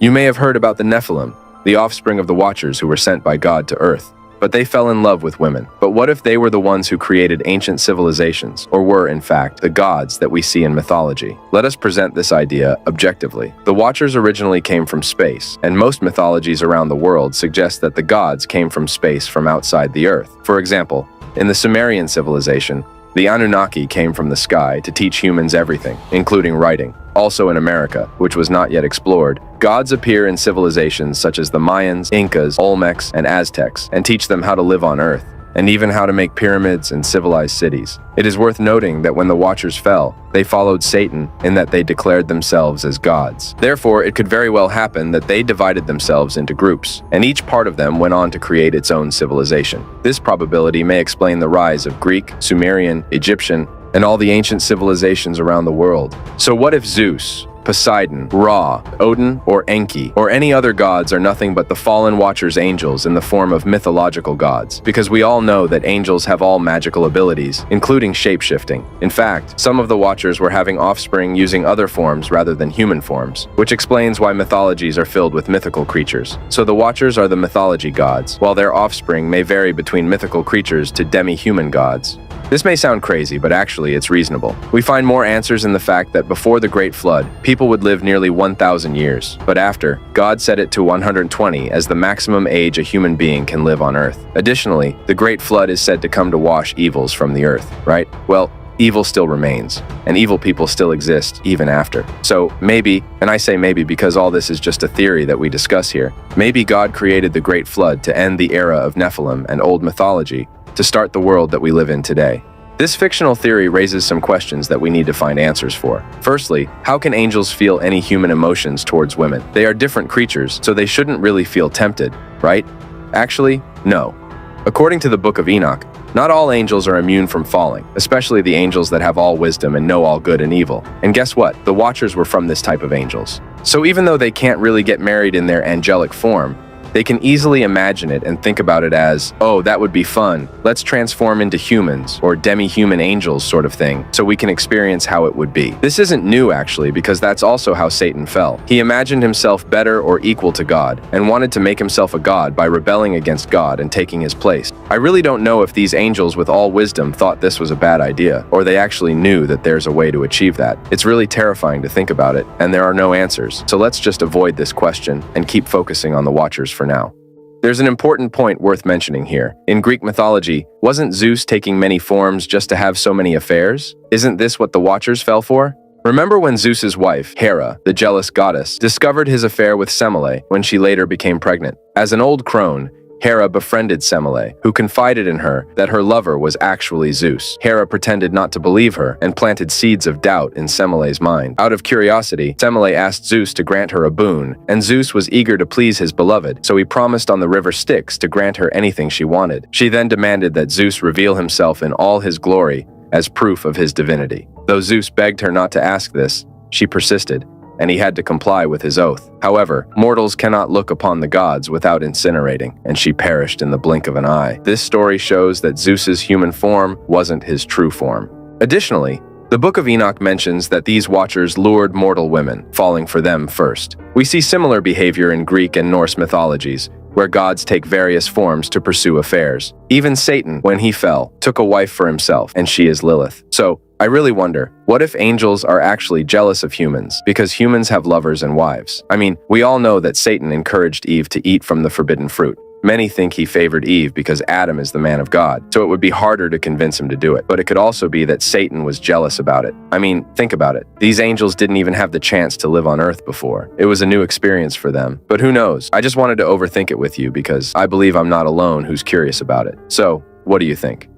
You may have heard about the Nephilim, the offspring of the Watchers who were sent by God to Earth. But they fell in love with women. But what if they were the ones who created ancient civilizations, or were, in fact, the gods that we see in mythology? Let us present this idea objectively. The Watchers originally came from space, and most mythologies around the world suggest that the gods came from space from outside the Earth. For example, in the Sumerian civilization, the Anunnaki came from the sky to teach humans everything, including writing. Also in America, which was not yet explored, gods appear in civilizations such as the Mayans, Incas, Olmecs, and Aztecs, and teach them how to live on Earth, and even how to make pyramids and civilized cities. It is worth noting that when the Watchers fell, they followed Satan in that they declared themselves as gods. Therefore, it could very well happen that they divided themselves into groups, and each part of them went on to create its own civilization. This probability may explain the rise of Greek, Sumerian, Egyptian, and all the ancient civilizations around the world. So what if Zeus, Poseidon, Ra, Odin, or Enki, or any other gods are nothing but the fallen Watchers' angels in the form of mythological gods? Because we all know that angels have all magical abilities, including shape-shifting. In fact, some of the Watchers were having offspring using other forms rather than human forms, which explains why mythologies are filled with mythical creatures. So the Watchers are the mythology gods, while their offspring may vary between mythical creatures to demi-human gods. This may sound crazy, but actually it's reasonable. We find more answers in the fact that before the Great Flood, people would live nearly 1,000 years. But after, God set it to 120 as the maximum age a human being can live on Earth. Additionally, the Great Flood is said to come to wash evils from the Earth, right? Well, evil still remains, and evil people still exist even after. So maybe, and I say maybe because all this is just a theory that we discuss here, maybe God created the Great Flood to end the era of Nephilim and old mythology, to start the world that we live in today. This fictional theory raises some questions that we need to find answers for. Firstly, how can angels feel any human emotions towards women? They are different creatures, so they shouldn't really feel tempted, right? Actually, no. According to the Book of Enoch, not all angels are immune from falling, especially the angels that have all wisdom and know all good and evil. And guess what? The Watchers were from this type of angels. So even though they can't really get married in their angelic form, they can easily imagine it and think about it as, oh, that would be fun. Let's transform into humans or demi-human angels sort of thing so we can experience how it would be. This isn't new actually, because that's also how Satan fell. He imagined himself better or equal to God and wanted to make himself a god by rebelling against God and taking his place. I really don't know if these angels with all wisdom thought this was a bad idea, or they actually knew that there's a way to achieve that. It's really terrifying to think about it, and there are no answers. So let's just avoid this question and keep focusing on the Watchers for now. There's an important point worth mentioning here. In Greek mythology, wasn't Zeus taking many forms just to have so many affairs? Isn't this what the Watchers fell for? Remember when Zeus's wife, Hera, the jealous goddess, discovered his affair with Semele when she later became pregnant? As an old crone, Hera befriended Semele, who confided in her that her lover was actually Zeus. Hera pretended not to believe her and planted seeds of doubt in Semele's mind. Out of curiosity, Semele asked Zeus to grant her a boon, and Zeus was eager to please his beloved, so he promised on the river Styx to grant her anything she wanted. She then demanded that Zeus reveal himself in all his glory as proof of his divinity. Though Zeus begged her not to ask this, she persisted, and he had to comply with his oath. However, mortals cannot look upon the gods without incinerating, and she perished in the blink of an eye. This story shows that Zeus's human form wasn't his true form. Additionally, the Book of Enoch mentions that these Watchers lured mortal women, falling for them first. We see similar behavior in Greek and Norse mythologies, where gods take various forms to pursue affairs. Even Satan, when he fell, took a wife for himself, and she is Lilith. So, I really wonder, what if angels are actually jealous of humans because humans have lovers and wives? I mean, we all know that Satan encouraged Eve to eat from the forbidden fruit. Many think he favored Eve because Adam is the man of God, so it would be harder to convince him to do it. But it could also be that Satan was jealous about it. I mean, think about it. These angels didn't even have the chance to live on Earth before. It was a new experience for them. But who knows? I just wanted to overthink it with you because I believe I'm not alone who's curious about it. So, what do you think?